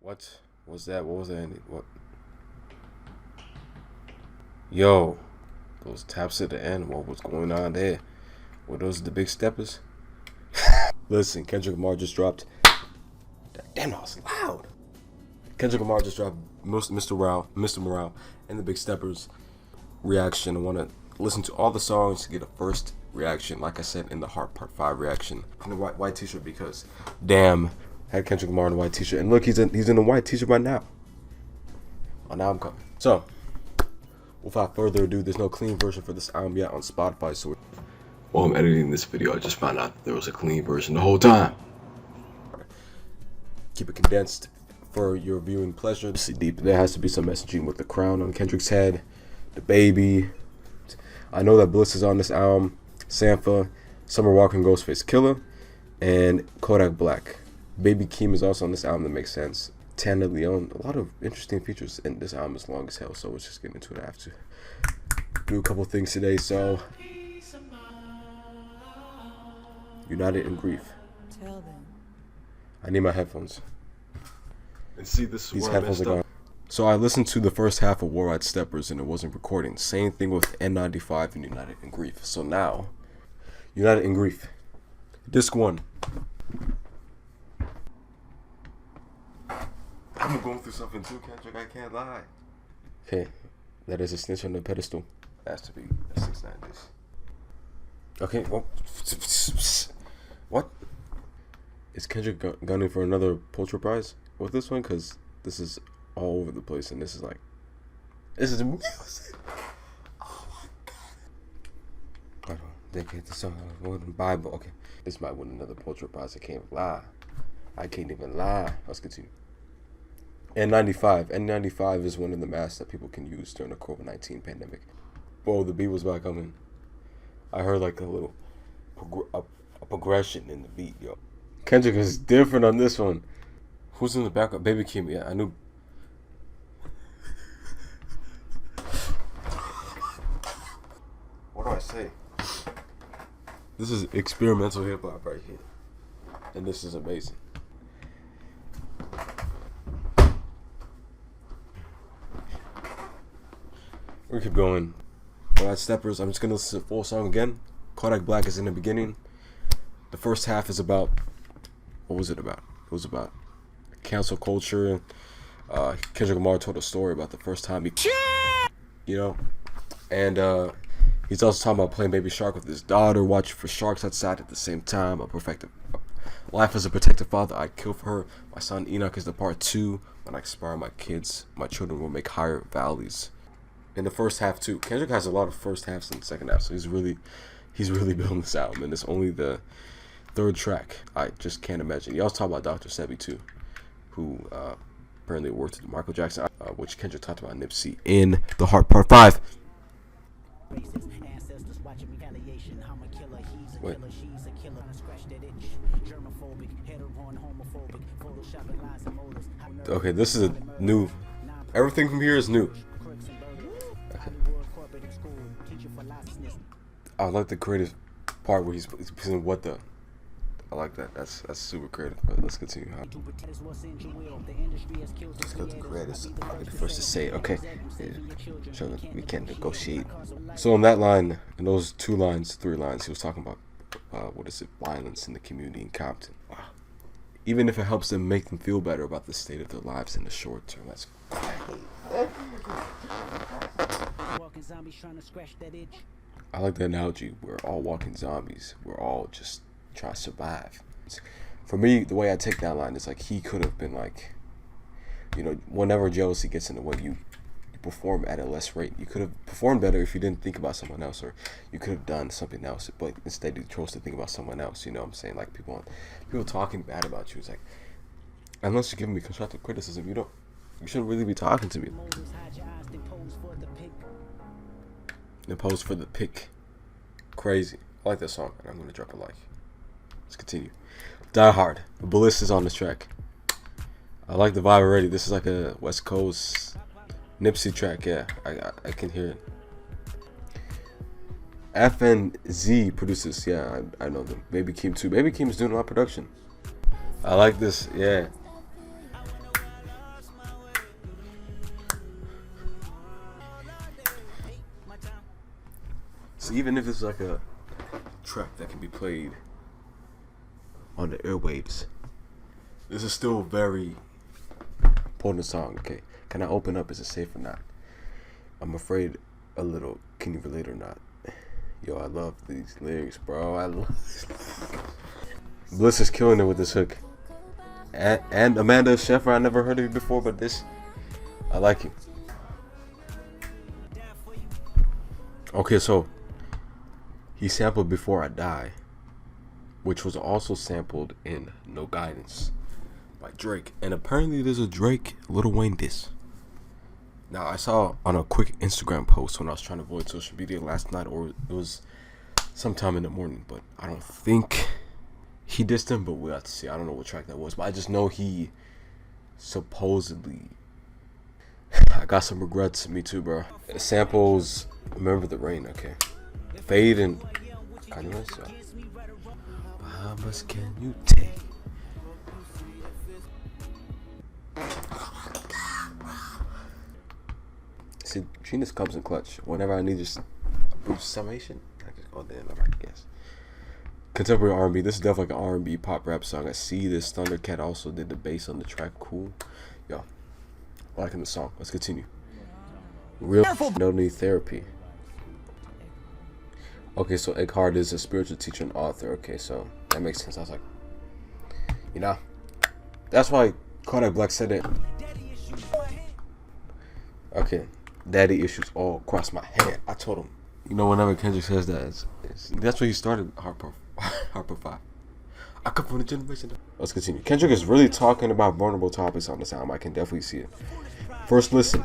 What was that? What was that? What? Yo, those taps at the end. What was going on there? Were those the big steppers? Listen, Kendrick Lamar just dropped. Damn, that was loud. Kendrick Lamar just dropped Mr. Morale, and the Big Steppers reaction. I want to listen to all the songs to get a first reaction. Like I said in the Heart Part 5 reaction. In the white t-shirt because, damn, I had Kendrick Lamar in a white t-shirt. And look, he's in a white t-shirt right now. Oh, now I'm coming. So, without further ado, there's no clean version for this album yet on Spotify. So, while I'm editing this video, I just found out that there was a clean version the whole time. Keep it condensed for your viewing pleasure. See deep. There has to be some messaging with the crown on Kendrick's head, the baby. I know that Bliss is on this album, Sampha, Summer Walker and Ghostface Killer, and Kodak Black. Baby Keem is also on this album. That makes sense. Tana Leon, a lot of interesting features, and this album is long as hell, so let's just get into it. I have to do a couple things today. So, United in Grief. I need my headphones. And see, these headphones are gone. So I listened to the first half of War Ride Steppers and it wasn't recording. Same thing with N95 and United in Grief. So now, United in Grief. Disc 1. I'm going through something too, Kendrick. I can't lie. Okay, that is a snitch on the pedestal. That has to be a 6ix9ine disc. Okay, well, what? Is Kendrick gunning for another Pulitzer Prize with this one? Because this is all over the place, and this is music. Oh my god! Dedicate the song more than Bible. Okay, this might win another Pulitzer Prize. I can't even lie. Let's continue. N95 is one of the masks that people can use during the COVID-19 pandemic. Whoa, the beat was about coming. I heard like a little a progression in the beat, yo. Kendrick is different on this one. Who's in the background? Baby Keem. Yeah, I knew. What do I say? This is experimental hip hop right here, and this is amazing. We keep going. Alright, Steppers. I'm just gonna listen to the full song again. Kodak Black is in the beginning. The first half is about. What was it about? It was about cancel culture. Kendrick Lamar told a story about the first time he, and he's also talking about playing Baby Shark with his daughter, watching for sharks outside at the same time. Life as a protective father, I'd kill for her. My son Enoch is the part 2. When I expire my kids, my children will make higher valleys. In the first half too, Kendrick has a lot of first halves in the second half, so he's really building this album, and it's only the 3rd track. I just can't imagine. He also talked about Dr. Sebi too, who apparently worked with Michael Jackson, which Kendrick talked about Nipsey in the Heart Part 5. Wait. Okay, this is a new. Everything from here is new. Okay. I like the creative part where he's saying what the. I like that. That's super creative. But let's continue. Let's go to creators. I'll be the first to say it. Okay. Yeah. So that we can negotiate. So in that line, in those 3 lines, he was talking about violence in the community in Compton. Wow. Even if it helps them make them feel better about the state of their lives in the short term. That's I like the analogy. We're all walking zombies. We're all just trying to survive. For me, the way I take that line is like he could have been like, whenever jealousy gets in the way, you perform at a less rate. You could have performed better if you didn't think about someone else, or you could have done something else, but instead you chose to think about someone else. You know what I'm saying? Like people talking bad about you. It's like, unless you're giving me constructive criticism, you shouldn't really be talking to me. And pose for the pick. Crazy. I like that song, and I'm gonna drop a like. Let's continue. Die Hard. Bliss is on this track. I like the vibe already. This is like a West Coast Nipsey track. Yeah, I can hear it. FNZ produces. Yeah, I know them. Baby Keem too. Baby Keem is doing a lot of production. I like this. Yeah. So even if it's like a track that can be played on the airwaves, this is still a very important song. Okay, can I open up? Is it safe or not? I'm afraid a little. Can you relate or not? Yo, I love these lyrics, bro. I love. Bliss is killing it with this hook. And Amanda Sheffer, I never heard of you before, but this, I like it. Okay, so he sampled Before I Die, which was also sampled in No Guidance by Drake. And apparently there's a Drake Lil Wayne diss. Now, I saw on a quick Instagram post when I was trying to avoid social media last night, or it was sometime in the morning, but I don't think he dissed him, but we'll have to see. I don't know what track that was, but I just know he supposedly. I got some regrets. Me too, bro. It samples Remember the Rain, okay. Fade and Kanye, so. How much can you take? See, Genius comes in clutch. Whenever I need just a brief summation, I just go there and I guess. Contemporary R&B. This is definitely like an R&B pop rap song. I see this. Thundercat also did the bass on the track. Cool. Yo, liking the song. Let's continue. Real No Need Therapy. Okay, so Eckhart is a spiritual teacher and author. Okay, so that makes sense. I was like, you know, that's why Kodak Black said it. Okay, daddy issues all across my head. I told him, you know, whenever Kendrick says that, that's where he started Harper 5. I come from the generation. Let's continue. Kendrick is really talking about vulnerable topics on this album. I can definitely see it. First listen.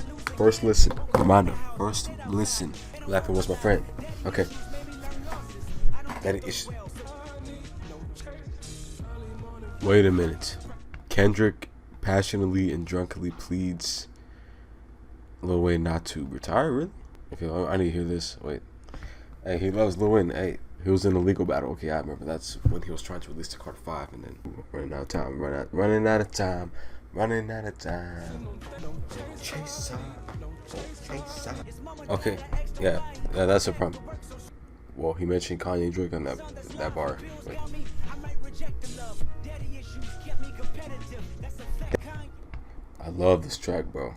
Reminder. First listen. Laughing was my friend. Okay. Daddy issues. Wait a minute. Kendrick passionately and drunkenly pleads Lil Wayne not to retire, really? Okay, I need to hear this. Wait. Hey, he loves Lil Wayne. Hey, he was in a legal battle. Okay, I remember. That's when he was trying to release the Carter 5 and then running out of time. Running out of time. Chase on. Okay, yeah, that's a problem. Well, he mentioned Kanye and Drake on that bar. Wait. I love this track, bro.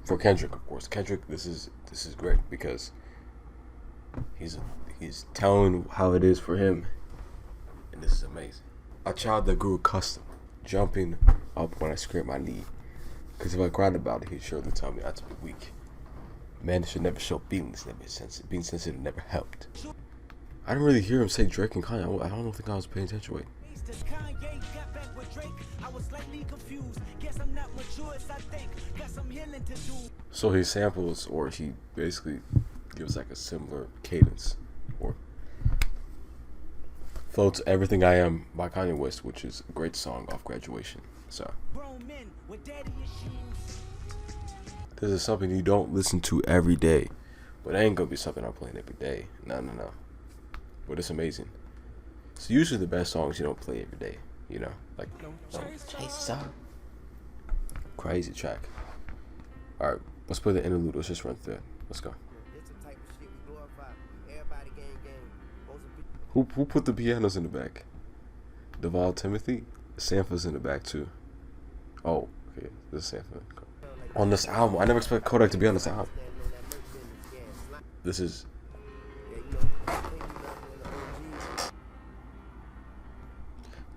For Kendrick, of course. Kendrick, this is great because he's telling how it is for him, and this is amazing. A child that grew accustomed jumping up when I scraped my knee, because if I cried about it, he'd surely tell me not to be weak. Man should never show feelings, never sensitive. Being sensitive never helped. I didn't really hear him say Drake and Kanye. I don't think I was paying attention. Wait. So he samples, or he basically gives like a similar cadence, or floats "Everything I Am" by Kanye West, which is a great song off Graduation. So this is something you don't listen to every day, but it ain't gonna be something I'm playing every day. No. But it's amazing. It's usually the best songs you don't play every day, you know, like Chase on. Crazy track. All right, let's play the interlude. Let's just run through it. Let's go. Who put the pianos in the back? Deval Timothy. Sampler's in the back too. Oh, okay, this is Sampler. On this album, I never expected Kodak to be on this album. This is.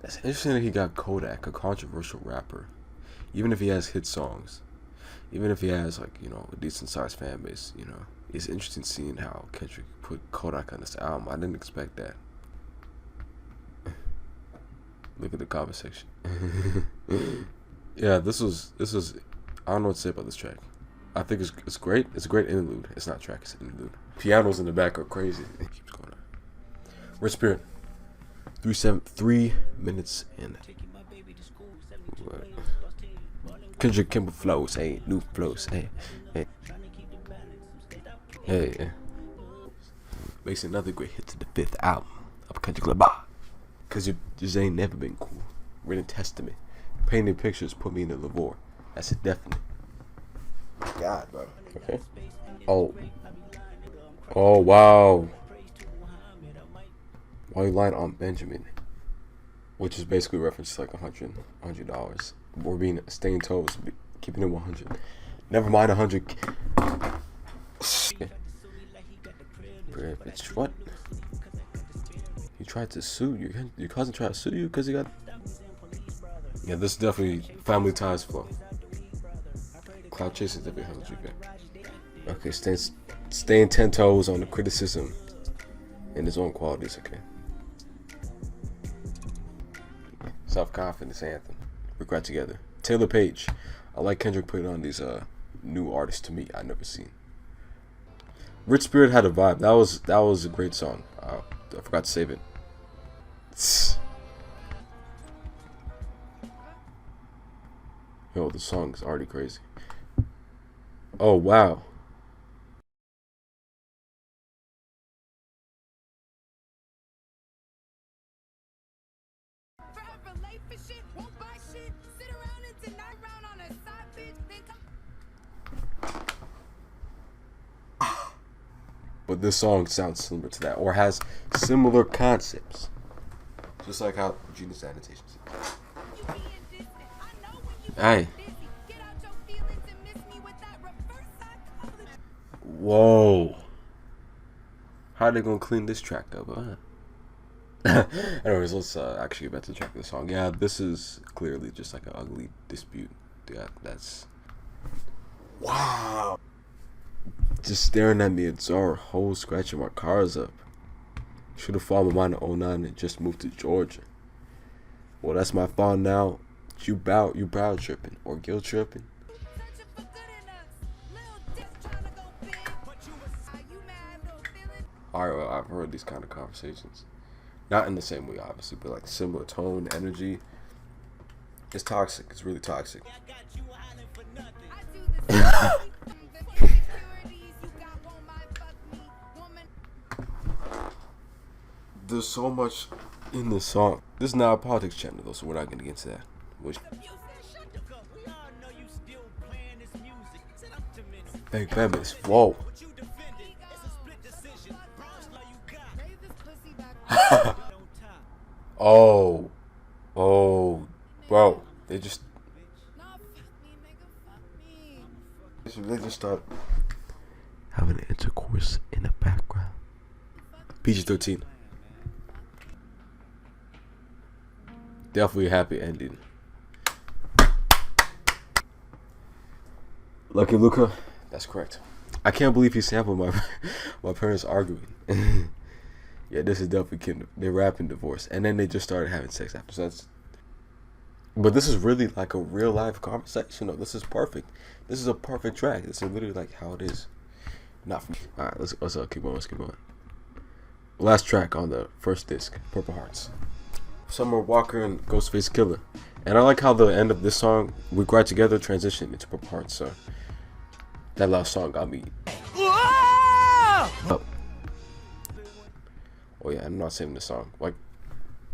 That's interesting that he got Kodak, a controversial rapper. Even if he has hit songs, even if he has like, you know, a decent sized fan base, you know, it's interesting seeing how Kendrick put Kodak on this album. I didn't expect that. Look at the comment section. Yeah, this was. I don't know what to say about this track. I think it's great. It's a great interlude. It's not track. It's an interlude. Pianos in the back are crazy. It keeps going on. Red Spirit. 3 minutes in. Kendrick Kimber flows. Hey, new flows. Hey. Makes another great hit to the 5th album of Kendrick Lamar. Cause you just ain't never been cool. Written testament. Painting pictures put me in the Lavore. That's a definite. God, bro. Okay. Oh. Oh wow. While you lying on Benjamin, which is basically a reference to like $100. Or being staying toes, keeping it 100. Never mind 100. Bitch, what? He tried to sue you. Your cousin tried to sue you because he got. Yeah, this is definitely family ties flow. Cloud chasing definitely helps you back. Okay, staying 10 toes on the criticism and his own qualities. Okay. Self-confidence anthem. We cried together. Taylor Page. I like Kendrick putting on these new artists to me I never seen. Rich Spirit had a vibe. That was a great song. I forgot to save it. Yo, the song is already crazy. Oh wow. But this song sounds similar to that, or has similar concepts. Just like how Genius Annotations. Hey. Whoa. How are they gonna clean this track up, huh? Anyways, let's actually get back to the track of the song. Yeah, this is clearly just like an ugly dispute. Yeah, that's. Wow. Just staring at me, it's our whole scratching my cars up. Should have followed mine in 09 and just moved to Georgia. Well, that's my fault now. You bow tripping or guilt tripping. Alright, well, I've heard these kind of conversations. Not in the same way, obviously, but like similar tone, energy. It's toxic. It's really toxic. There's so much in this song. This is not a politics channel though, so we're not gonna get into that. Which Big Feminist. Whoa. Oh, bro. They just start having intercourse in the background. PG-13. Definitely a happy ending. Lucky Luca, that's correct. I can't believe he sampled my parents arguing. Yeah, this is definitely Kindle. They rapping divorce, and then they just started having sex after. So but this is really like a real life conversation. No, this is perfect. This is a perfect track. This is literally like how it is. Not for me. All right, let's keep going. Let's keep going. Last track on the first disc, Purple Hearts. Summer Walker and Ghostface Killer. And I like how the end of this song, We Cried Together, transitioned into Purple Hearts. So that last song got me up. Oh yeah, I'm not saving the song. Like,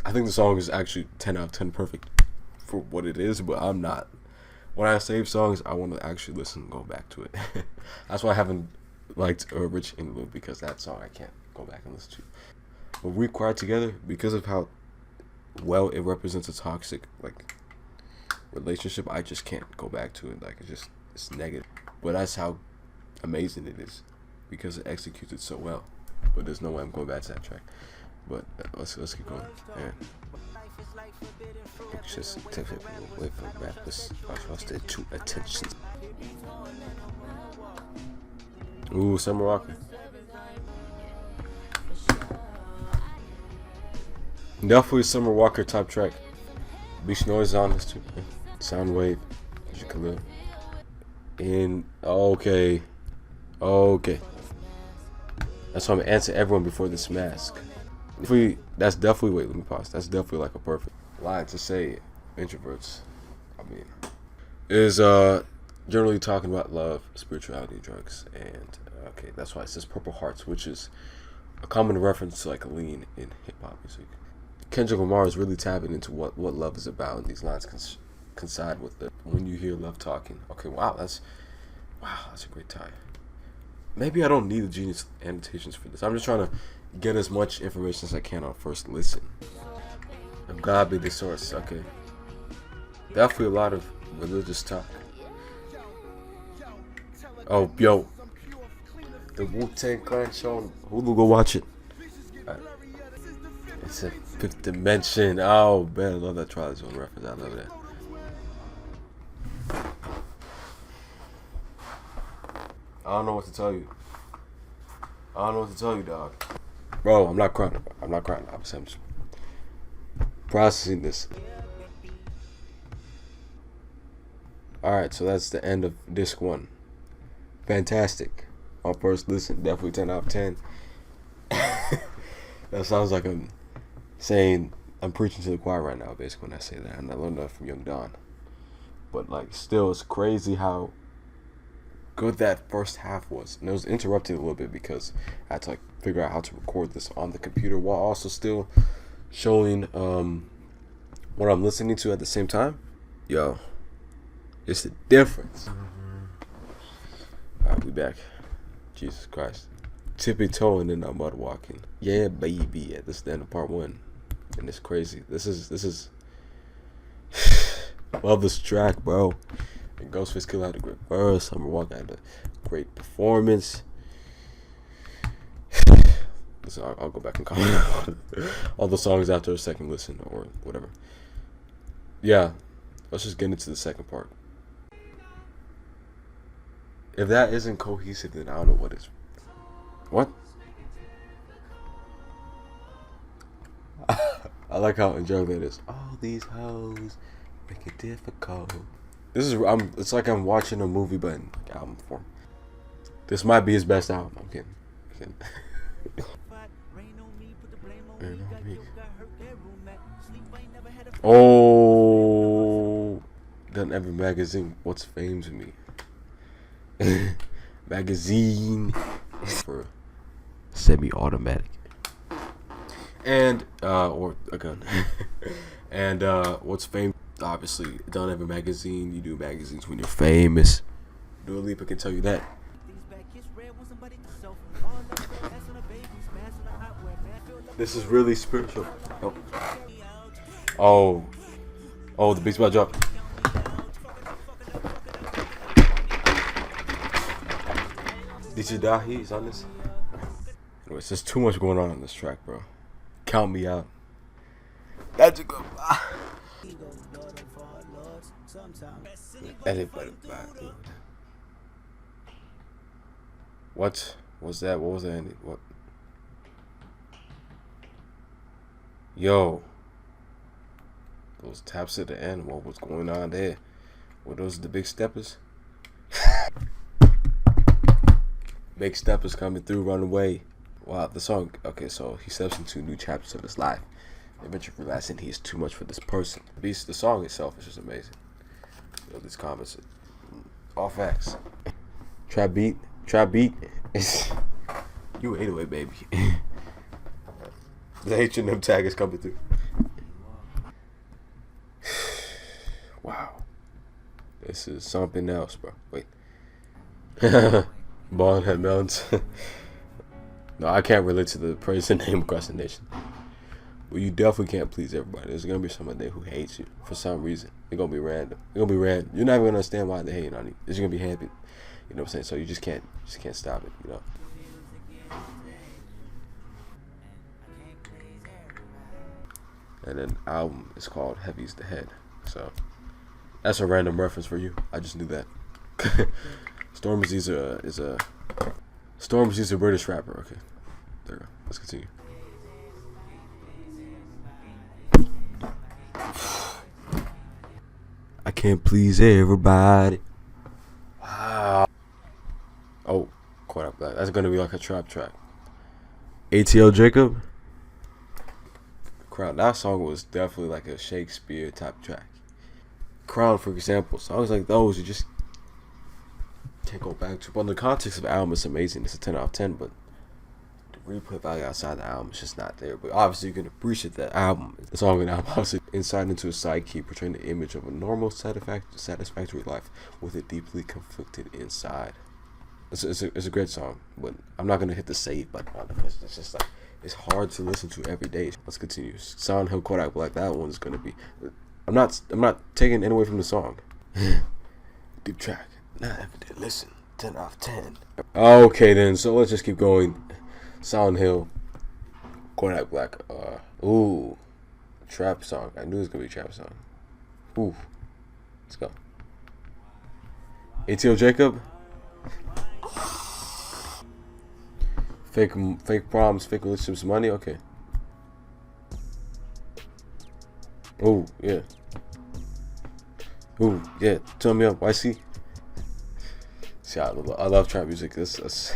I think the song is actually 10 out of 10 perfect for what it is, but I'm not. When I save songs, I want to actually listen and go back to it. That's why I haven't liked Rich Interlude, because that song I can't go back and listen to. But We Cried Together, because of how well it represents a toxic like relationship, I just can't go back to it. Like, it's negative. But that's how amazing it is, because it executes it so well. But there's no way I'm going back to that track. But let's keep going. Yeah. Just take it away from rappers. I lost their true attention. Ooh, Summer Walker. Definitely Summer Walker top track. Beach Noise on this too. Soundwave. Khalil. And okay. That's why I'm gonna answer everyone before this mask. That's definitely, wait, let me pause. That's definitely like a perfect line to say introverts. I mean, is generally talking about love, spirituality, drugs, and okay, that's why it says Purple Hearts, which is a common reference to like a lean in hip hop music. Kendrick Lamar is really tapping into what love is about, and these lines coincide with it. When you hear love talking, okay, wow, that's a great tie. Maybe I don't need the genius annotations for this. I'm just trying to get as much information as I can on first listen. I'm God be the source. Okay. Definitely a lot of religious talk. Oh, yo. The Wu-Tang Clan show on Hulu, go watch it. It's a fifth dimension. Oh, man, I love that Twilight Zone reference. I love that. I don't know what to tell you. I don't know what to tell you, dog. Bro, I'm not crying. I'm not crying. I'm just processing this. Alright, so that's the end of disc 1. Fantastic. On first listen, definitely 10 out of 10. That sounds like I'm saying I'm preaching to the choir right now, basically, when I say that. And I learned that from Young Don. But, like, still, it's crazy how good that first half was. And it was interrupted a little bit because I had to, like, figure out how to record this on the computer while also still showing what I'm listening to at the same time. Yo, it's the difference. I'll be back. Jesus Christ. Tippy toeing and I'm mud walking. Yeah, baby. Yeah, this is the end of part 1. And it's crazy. This is love this track, bro. And Ghostface Killah had a great verse. Summer Walker had a great performance. So I'll go back and comment on all the songs after a second listen or whatever. Yeah, let's just get into the second part. If that isn't cohesive, then I don't know what is. What? I like how enjoyable that is. All these hoes make it difficult. It's like I'm watching a movie, but in album form. This might be his best album. I'm kidding. Oh, done every magazine. What's fame to me? Magazine for semi-automatic and or a gun. And what's fame? Obviously, done every magazine. You do magazines when you're famous. Dua Lipa can tell you that. This is really spiritual. Oh, the beat's about to drop. DJ Dahi is on this. Anyways, there's too much going on this track, bro. Count me out. That's a good. What was that? What was that? What? Yo, those taps at the end. What was going on there? Were those the big steppers? Big steppers coming through, run away. Wow, the song. Okay, so he steps into new chapters of his life. Eventually realizing he is too much for this person. The song itself is just amazing. You know, these comments, all facts. Trap beat. You 808, baby. The H&M tag is coming through. Wow, this is something else, bro. Wait. Bald head melons. No, I can't relate to the praise and name across the nation. But you definitely can't please everybody. There's gonna be someone there who hates you for some reason. They're gonna be random. You're not even gonna understand why they're hating on you. It's gonna be happy. You know what I'm saying? So you just can't stop it, you know. And then the album is called Heavy's the Head. So that's a random reference for you. I just knew that. Stormzy's a British rapper. Okay, there we go. Let's continue. I can't please everybody. Wow. Oh, caught up that. That's gonna be like a trap track. ATL Jacob. Crown. That song was definitely like a Shakespeare type track. Crown, for example, songs like those you just can't go back to. But in the context of the album, it's amazing. It's a 10 out of 10, but the replay value outside the album is just not there. But obviously, you can appreciate that album. The song and album, obviously, insight into a psyche, portraying the image of a normal, satisfactory life with a deeply conflicted inside. It's a great song, but I'm not gonna hit the save button on it because it's just like it's hard to listen to every day. Let's continue. Silent Hill, Kodak Black. That one's gonna be. I'm not taking it away from the song. Deep track. Not every day. Listen. 10 out of 10. Okay then. So let's just keep going. Silent Hill, Kodak Black. Ooh, trap song. I knew it was gonna be a trap song. Ooh, let's go. ATO Jacob. Fake problems, fake relationships, money. Okay. Oh yeah. Ooh yeah. Turn me up, YC. See, I love trap music. This.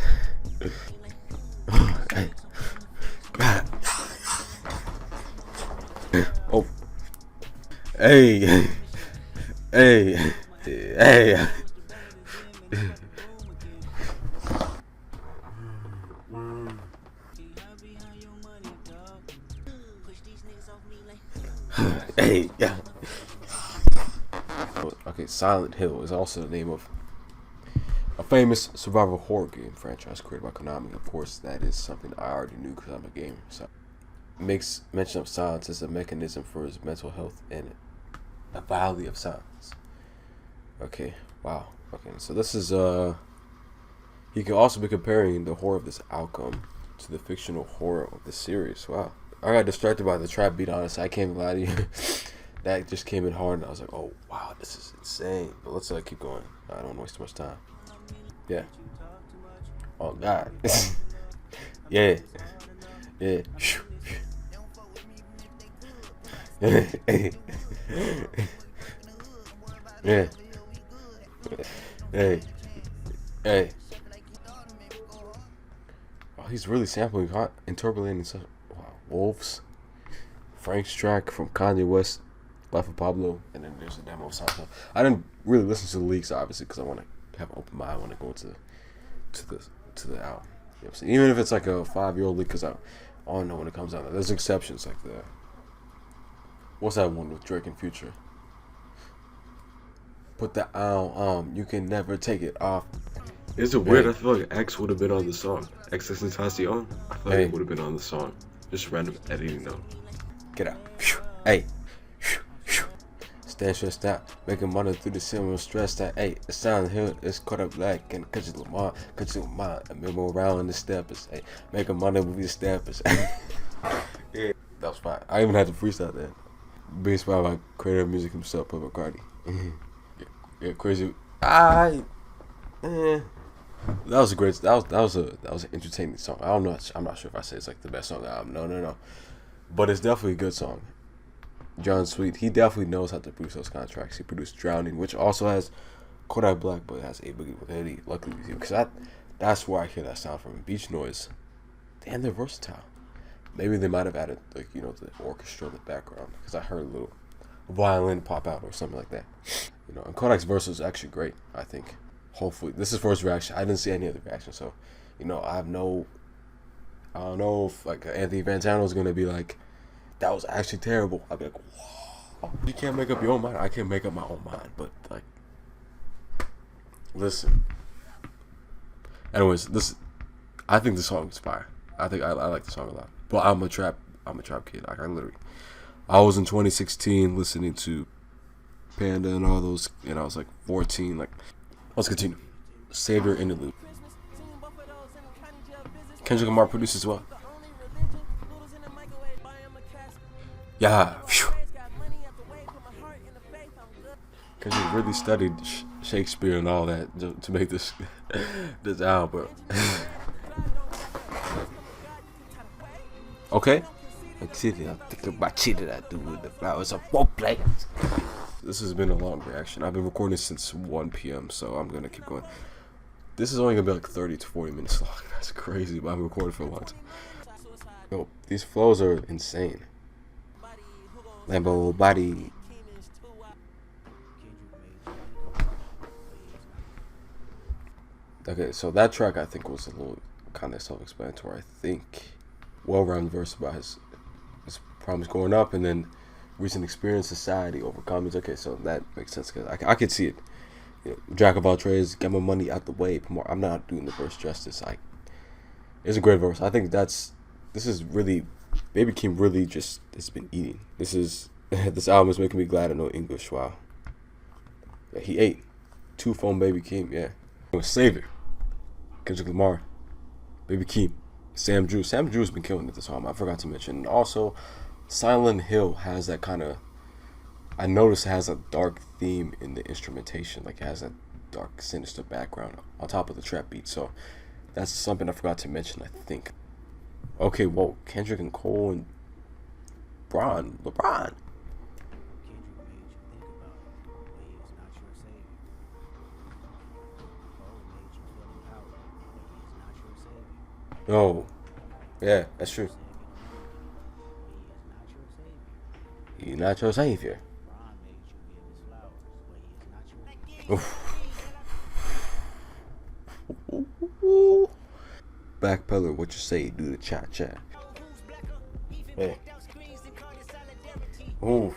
Oh. Hey. Hey. Hey. Hey, yeah. Okay, Silent Hill is also the name of a famous survival horror game franchise created by Konami. Of course, that is something I already knew because I'm a gamer. So, makes mention of silence as a mechanism for his mental health and a valley of silence. Okay, wow. Okay, so this is he can also be comparing the horror of this outcome to the fictional horror of the series. Wow. I got distracted by the trap beat, honestly. I can't lie to you. That just came in hard, and I was like, oh, wow, this is insane. But let's keep going. I don't want to waste too much time. Yeah. Oh, God. Yeah. Yeah. Yeah. Hey. Hey. Oh, he's really sampling, interpolating such. Wolves, Frank's track from Kanye West, Life of Pablo, and then there's a demo of Silent Hill. I didn't really listen to the leaks, obviously, because I want to have an open mind. I want to go to the album. You know, even if it's like a 5-year-old leak, because I don't know when it comes out. There's exceptions, like what's that one with Drake and Future? Put the you can never take it off. Is it weird? I feel like X would have been on the song. XXXTentacion. I feel like it would have been on the song. Just random editing though. Get out. Hey. Stand stressed out. Making money through the cinema stressed out. Hey, the Silent Hill is caught up black and cut you Lamar. Cut you Lamar. I remember around the steppers. Hey, making money with the steppers. Yeah, that was fine. I even had to freestyle that. Being inspired by creator of music himself, Papa Cardi. Yeah, crazy. That was a great. That was an entertaining song. I'm not sure if I say it's like the best song on the album. No. But it's definitely a good song. John Sweet, he definitely knows how to produce those kind of tracks. He produced Drowning, which also has Kodak Black, but it has A Boogie with Eddie. Luckily, because that's where I hear that sound from. Beach Noise. Damn, they're versatile. Maybe they might have added the orchestra in the background because I heard a little violin pop out or something like that. And Kodak's verse was actually great. I think. Hopefully, this is first reaction. I didn't see any other reaction, so I don't know if like Anthony Fantano is gonna be like, that was actually terrible. I'll be like, whoa. You can't make up your own mind. I can't make up my own mind, but like, listen. Anyways, I think the song is fire. I think I like the song a lot. But I'm a trap kid. Like I was in 2016 listening to Panda and all those, and I was like 14. Like, let's continue. Savior Interlude. Kendrick Lamar produced as well. Yeah. Phew. Kendrick really studied Shakespeare and all that to make this album. Okay. I think about cheated I do with the flowers of foreplay. This has been a long reaction. I've been recording since 1 p.m., so I'm gonna keep going. This is only gonna be like 30 to 40 minutes long. That's crazy, but I'm recording for a long time. Yo, these flows are insane. Lambo body. Okay, so that track I think was a little kind of self-explanatory. I think well-rounded verse about his problems growing up and then recent experience, society, overcomings. Okay, so that makes sense because I could see it. Jack of all trades, get my money out the way. I'm not doing the verse justice. It's a great verse. I think this is really, Baby Keem really just has been eating. This album is making me glad I know English. Wow. Yeah, he ate. Two phone Baby Keem. Yeah. Savior. Kendrick Lamar. Baby Keem. Sam Drew. Sam Drew's been killing it this album. I forgot to mention. And also, Silent Hill has that kind of. I noticed it has a dark theme in the instrumentation. Like it has a dark, sinister background on top of the trap beat. So that's something I forgot to mention, I think. Okay, whoa. Kendrick and Cole and LeBron. Oh, yeah, that's true. He's not your savior. Oof. Backpedaler, what you say? Do the cha cha. Hey. Ooh.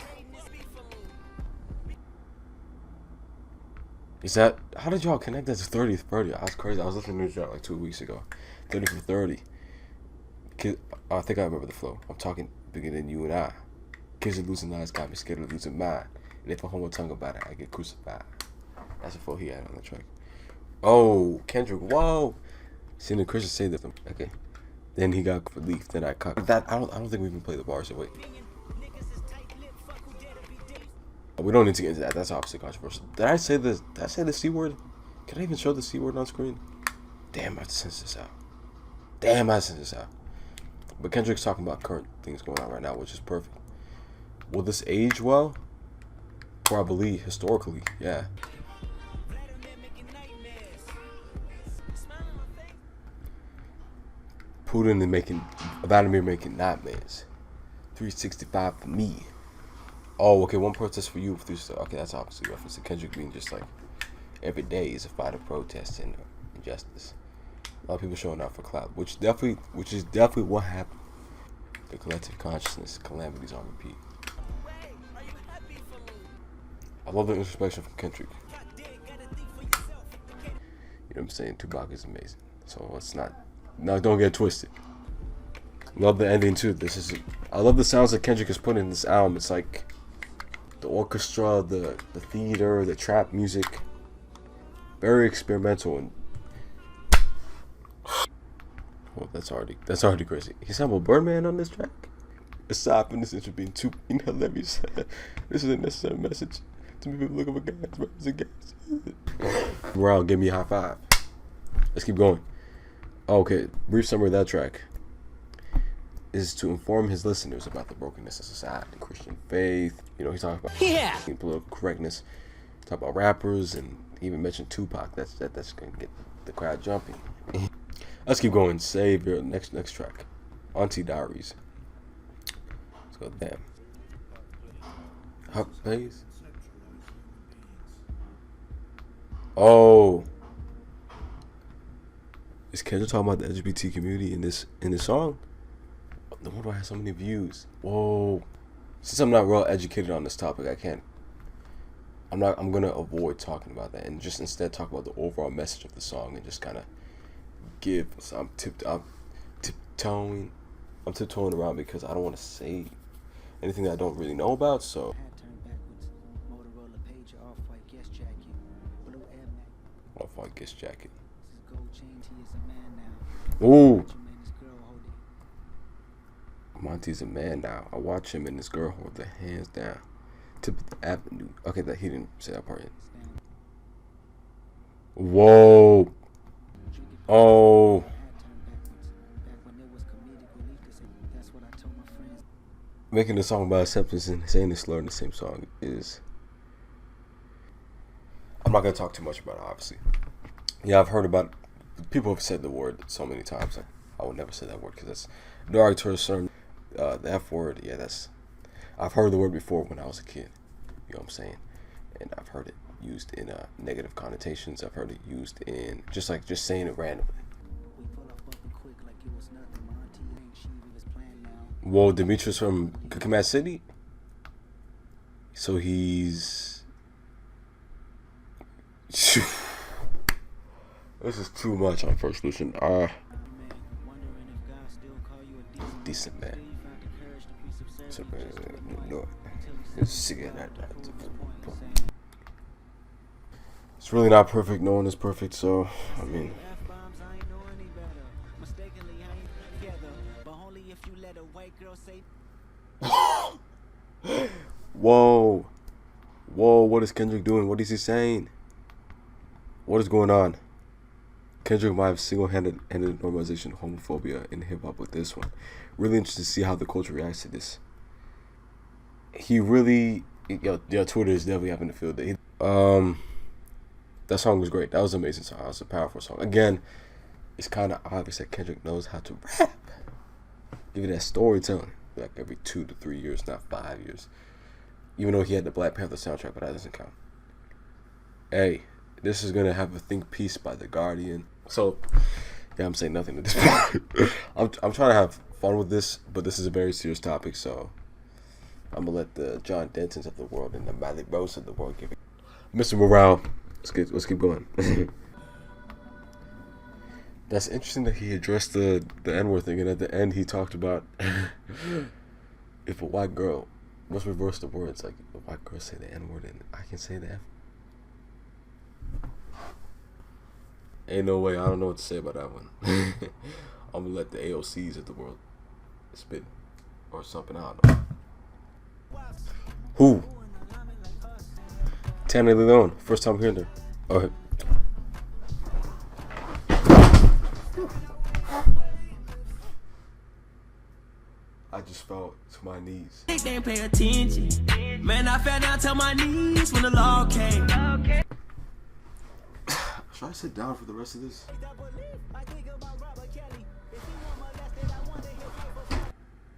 Is that, how did y'all connect that to 30th birthday? That's crazy. I was listening to this track like 2 weeks ago. 30 for 30. I think I remember the flow. I'm talking bigger than you and I. Kids are losing lives, got me scared of losing mine. And if I hold my tongue about it, I get crucified. That's the flow he had on the track. Oh, Kendrick, whoa. Seeing the Christian say that. Okay. Then he got relief. Then I cut that. I don't think we can play the bars. So wait. We don't need to get into that. That's obviously controversial. Did I say this? Did I say the C word? Can I even show the C word on screen? Damn, I have to censor this out. Damn, I censor this out. But Kendrick's talking about current things going on right now, which is perfect. Will this age well? Probably, historically, yeah. Putin and Vladimir making nightmares. 365 for me. Oh, okay, one protest for you. Okay, that's obviously a reference to Kendrick being just like, every day is a fight of protest and injustice. A lot of people showing up for clout, which is definitely what happened. The collective consciousness, calamities on repeat. I love the introspection from Kendrick. You know what I'm saying? Tupac is amazing. So it's not. No, don't get twisted. Love the ending too. I love the sounds that Kendrick has put in this album. It's like the orchestra, the theater, the trap music. Very experimental and. Well, that's already crazy. He sampled Birdman on this track. Aside from this intro being too hilarious, this is a necessary message to people looking for guys, brothers and guys. Round, give me a high five. Let's keep going. Okay, brief summary of that track is to inform his listeners about the brokenness of society, Christian faith. You know, he's talking about political correctness. Talk about rappers, and he even mentioned Tupac. That's gonna get the crowd jumping. Let's keep going. Save your next track. Auntie Diaries. Let's go. Damn. Huck plays. Oh. Is Kendrick talking about the LGBT community in this song? No wonder I have so many views. Whoa. Since I'm not real educated on this topic, I'm gonna avoid talking about that and just instead talk about the overall message of the song and just kind of give. So I'm tiptoeing around because I don't want to say anything that I don't really know about. So. Off-white guest jacket. Ooh. Monty's a man now. I watch him and his girl hold their hands down. Tip of the avenue. Okay, that he didn't say that part yet. Whoa. Oh. Making a song about acceptance and saying the slur in the same song is. I'm not gonna talk too much about it, obviously. Yeah, I've heard about. People have said the word so many times. Like, I would never say that word because that's derogatory term. The F word, yeah, I've heard the word before when I was a kid. You know what I'm saying? And I've heard it used in negative connotations. I've heard it used in just saying it randomly. Whoa, Demetrius from Command City? So he's This is too much on first listen. Decent man. So, no. It's really not perfect. No one is perfect. So, I mean. Whoa. Whoa, what is Kendrick doing? What is he saying? What is going on? Kendrick might have single-handed normalization of homophobia in hip-hop with this one. Really interested to see how the culture reacts to this. He really... Yo, Twitter is definitely having to feel that. That song was great. That was an amazing song. That was a powerful song. Again, it's kind of obvious that Kendrick knows how to rap. Give you that storytelling. Like every 2 to 3 years, not 5 years. Even though he had the Black Panther soundtrack, but that doesn't count. Hey, this is gonna have a think piece by The Guardian. So, yeah, I'm saying nothing at this point. I'm trying to have fun with this, but this is a very serious topic, so I'm gonna let the John Dentons of the world and the Miley Rose of the world give it. Mr. Morale, let's keep going. That's interesting that he addressed the N-word thing, and at the end he talked about if a white girl. Let's reverse the words. Like, a white girl say the N-word and I can say the F. Ain't no way. I don't know what to say about that one. I'm gonna let the AOCs of the world spit or something. I don't know. Who? Tana Leon. First time hearing her. Okay. I just fell to my knees. They didn't pay attention. Man, I fell down to my knees when the law came. Should I sit down for the rest of this?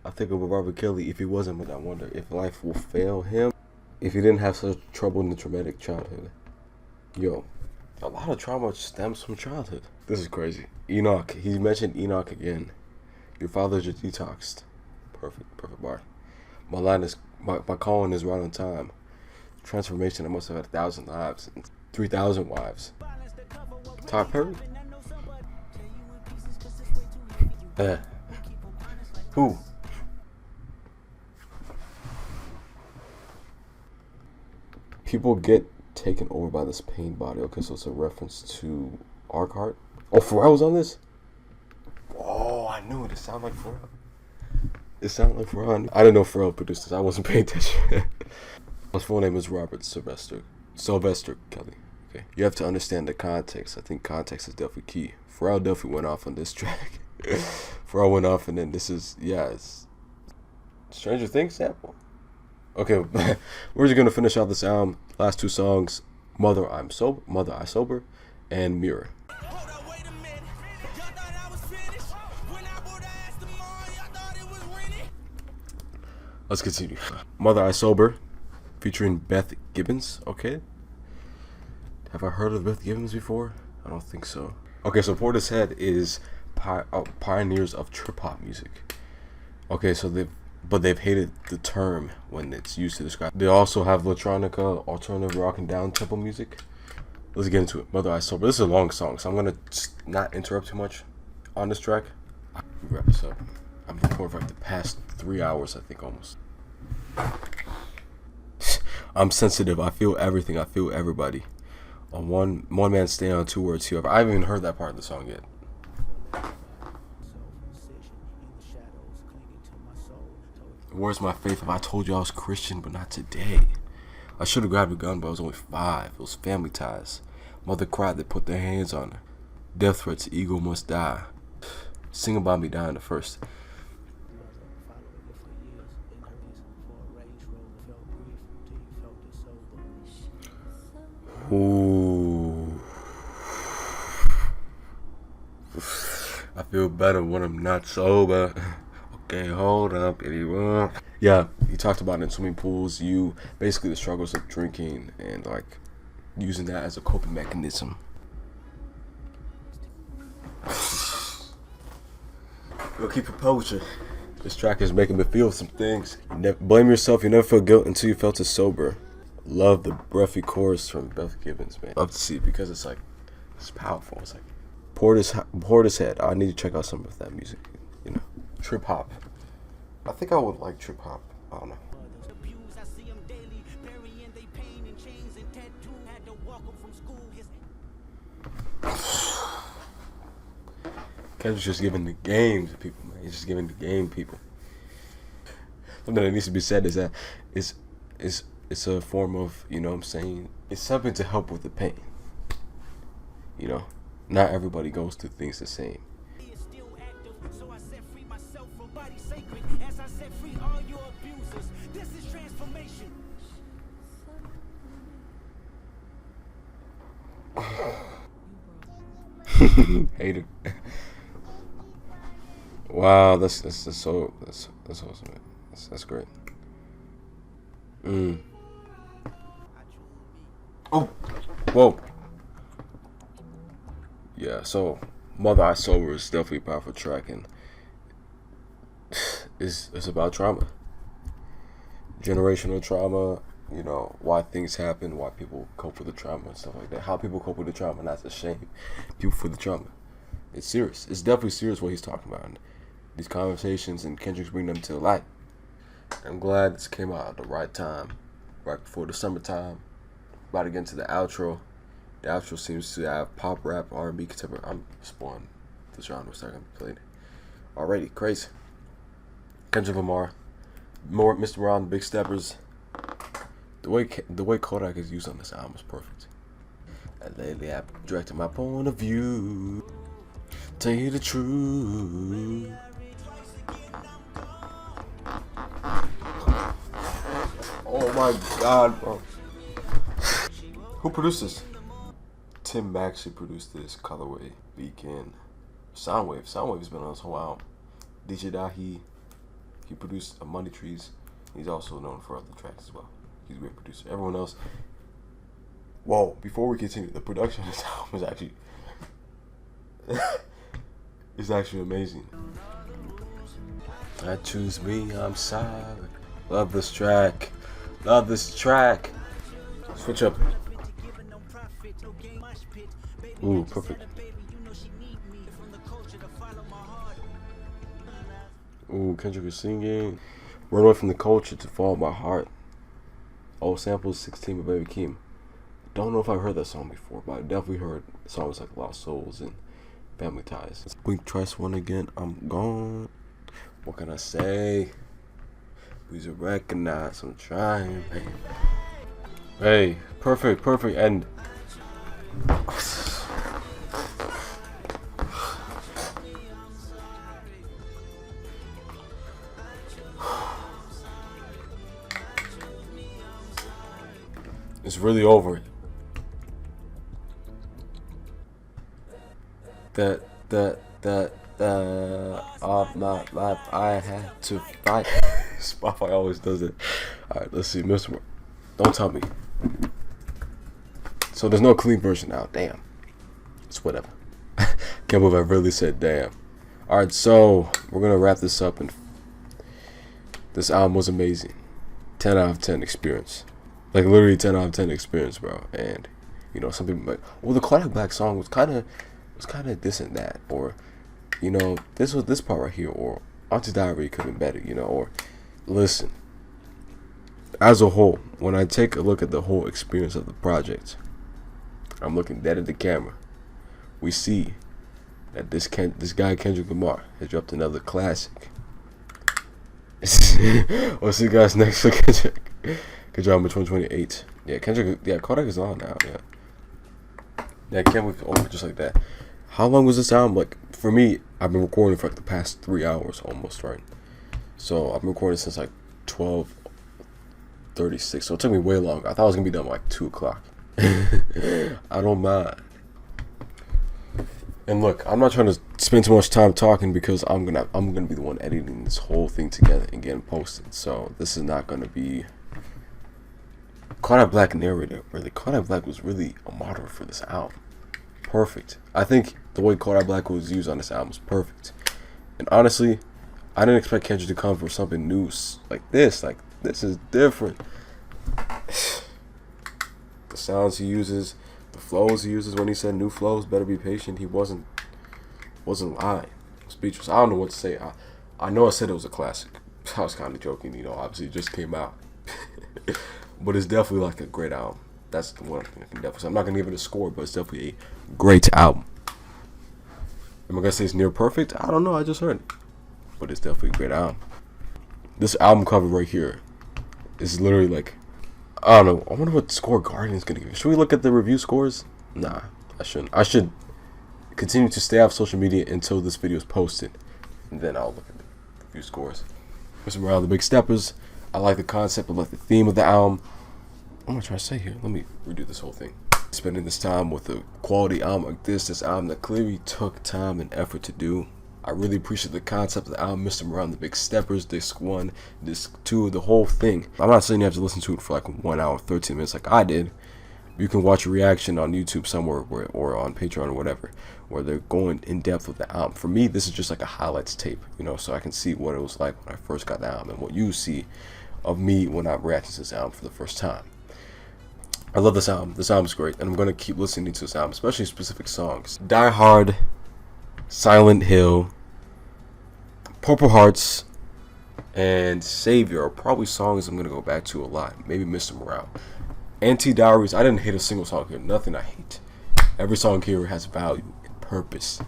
I think about Robert Kelly. If he wasn't, but I wonder if life will fail him. If he didn't have such trouble in the traumatic childhood. Yo, a lot of trauma stems from childhood. This is crazy. Enoch. He mentioned Enoch again. Your father just detoxed. Perfect bar. My calling is right on time. Transformation. I must have had 1,000 lives and 3,000 wives. Todd Perry. Who? People get taken over by this pain body. Okay, so it's a reference to Arcart. Oh, Pharrell was on this? Oh, I knew it. It sounded like Pharrell. It sounded like Pharrell. I didn't know Pharrell produced this. I wasn't paying attention. His full name is Robert Sylvester Kelly. Okay, you have to understand the context. I think context is definitely key. Pharrell definitely went off on this track. Pharrell went off, and then this is, it's Stranger Things sample. Okay, we're just gonna finish out this album. Last 2 songs: Mother I Sober, and Mirror. Let's continue. Mother I Sober, featuring Beth Gibbons. Okay. Have I heard of Beth Gibbons before? I don't think so. Okay, so Portishead is pioneers of trip hop music. Okay, so they've hated the term when it's used to describe. They also have electronica, alternative rock, and down tempo music. Let's get into it. Mother I Sober. This is a long song, so I'm gonna not interrupt too much on this track. Wrap this up. I've been recording for like the past 3 hours, I think, almost. I'm sensitive. I feel everything. I feel everybody. On one man stay on 2 words here. I haven't even heard that part of the song yet. Where's my faith if I told you I was Christian, but not today? I should have grabbed a gun, but I was only 5. It was family ties. Mother cried, they put their hands on her. Death threats, ego must die. Sing about me dying the first. Ooh. I feel better when I'm not sober. Okay, hold up, anyone. Yeah, he talked about it in swimming pools. Basically the struggles of drinking and like using that as a coping mechanism. We'll keep it poetry. This track is making me feel some things. Blame yourself. You never feel guilt until you felt it sober. Love the breathy chorus from Beth Gibbons, man. Love to see it because it's like, it's powerful. It's like Portishead. I need to check out some of that music. You know, trip hop. I think I would like trip hop. I don't know. Kendrick's just giving the game to people, man. He's just giving the game to people. Something that needs to be said is that it's a form of, you know what I'm saying, it's something to help with the pain. You know, not everybody goes through things the same. Hater. Wow, that's awesome, man. That's great. Oh, whoa. Yeah, so Mother I Sober is definitely a powerful track, and it's about trauma, generational trauma. You know, why things happen, why people cope with the trauma and stuff like that. How people cope with the trauma, not to shame people for the trauma. It's serious. It's definitely serious what he's talking about. And these conversations, and Kendrick's bringing them to the light. I'm glad this came out at the right time, right before the summertime. About to get into the outro. The outro seems to have pop, rap, R&B, contemporary. I'm spoiling the genre that's not gonna be played. Already crazy. Kendrick Lamar, more Mr. Ron, Big Steppers. The way Kodak is used on this album is perfect. And lately I've directed my point of view. Tell you the truth. Oh my God, bro. Who produced this? Tim Maxey produced this. Colorway, Beacon, Soundwave. Soundwave's been on this whole album. DJ Dahi, he produced Money Trees. He's also known for other tracks as well. He's a great producer. Everyone else. Whoa, before we continue, the production of this album is actually it's actually amazing. I choose me, I'm sorry. Love this track. Love this track. Switch up. Ooh, perfect. Ooh, Kendrick is singing. Run away from the culture to follow my heart. Oh, samples 16 by Baby Keem. Don't know if I've heard that song before, but I definitely heard songs like Lost Souls and Family Ties. Blink twice one again, I'm gone. What can I say? Please recognize I'm trying, man. Hey, perfect end. It's really over. Of my life I had to fight. Spotify always does it. Alright, let's see. Mr. Don't tell me. So there's no clean version now. Damn. It's whatever. Can't believe I really said damn. Alright, so we're gonna wrap this up, and this album was amazing. 10 out of 10 experience. Like literally 10 out of 10 experience, bro. And you know, some people like, well, the Kodak Black song was kind of this and that, or you know, this was this part right here, or Auntie Diary could have been better, you know. Or listen, as a whole, when I take a look at the whole experience of the project, I'm looking dead at the camera. We see that this guy Kendrick Lamar has dropped another classic. We'll see you guys next for Kendrick. Good job, 2028. Yeah, Kendrick. Yeah, Kodak is on now. Yeah, can't wait over just like that. How long was this album? Like for me, I've been recording for like the past 3 hours almost, right? So I've been recording since like 12:36. So it took me way longer. I thought I was gonna be done by like 2 o'clock. I don't mind. And look, I'm not trying to spend too much time talking because I'm gonna be the one editing this whole thing together and getting posted. So this is not gonna be Kodak Black narrator. Really, Kodak Black was really a model for this album. Perfect. I think the way Kodak Black was used on this album was perfect. And honestly, I didn't expect Kendrick to come for something new like this. Like this is different. sounds he uses, the flows he uses. When he said new flows, better be patient, he wasn't lying. Speechless. I don't know what to say. I know I said it was a classic. I was kind of joking, you know. Obviously, it just came out, but it's definitely like a great album. That's the one thing I can definitely say. I'm not gonna give it a score, but it's definitely a great album. Am I gonna say it's near perfect? I don't know. I just heard it, but it's definitely a great album. This album cover right here is literally like, I don't know. I wonder what score Guardian's gonna give. Should we look at the review scores? Nah, I shouldn't. I should continue to stay off social media until this video is posted, and then I'll look at the review scores. Mr. Morale, the Big Steppers. I like the concept. I like the theme of the album. What am I trying to say here? Let me redo this whole thing. Spending this time with a quality album like this album that clearly took time and effort to do. I really appreciate the concept of the album, Mr. Morale, the Big Steppers, disc 1, disc 2, the whole thing. I'm not saying you have to listen to it for like 1 hour, 13 minutes like I did. You can watch a reaction on YouTube somewhere or on Patreon or whatever, where they're going in depth with the album. For me, this is just like a highlights tape, you know, so I can see what it was like when I first got the album and what you see of me when I'm reacting to this album for the first time. I love this album. This album's great, and I'm going to keep listening to this album, especially specific songs. Die Hard, Silent Hill, Purple Hearts, and Savior are probably songs I'm going to go back to a lot. Maybe Mr. Morale. Anti-Diaries, I didn't hate a single song here. Nothing I hate. Every song here has value and purpose.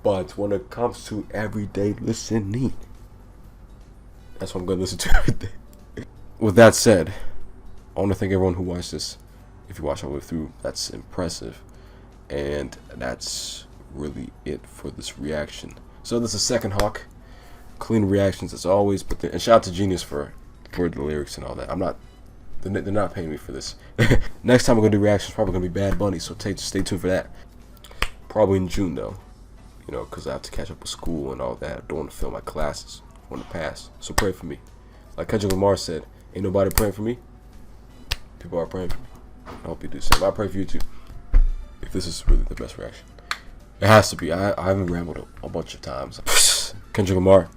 But when it comes to everyday listening, that's what I'm going to listen to every day. With that said, I want to thank everyone who watched this. If you watched all the way through, that's impressive. And that's really it for this reaction. So this is TheSecondHawk. Clean reactions as always. And shout out to Genius for the lyrics and all that. They're not paying me for this. Next time we're going to do reactions, probably going to be Bad Bunny. So stay tuned for that. Probably in June though. You know, because I have to catch up with school and all that. I don't want to fail my classes. I want to pass. So pray for me. Like Kendrick Lamar said, ain't nobody praying for me. People are praying for me. I hope you do the same. I pray for you too. If this is really the best reaction. It has to be. I haven't rambled a bunch of times. Kendrick Lamar,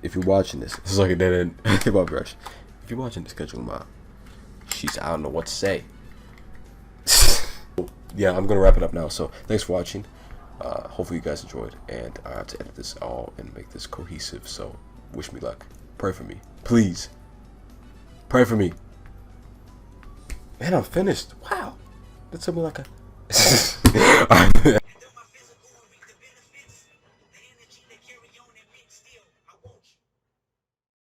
if you're watching this is like a dead end hip-hop reaction. If you're watching this, Kendrick Lamar, I don't know what to say. Yeah, I'm going to wrap it up now. So thanks for watching. Hopefully you guys enjoyed. And I have to edit this all and make this cohesive. So wish me luck. Pray for me. Please. Pray for me. Man, I'm finished. Wow. That took me like a...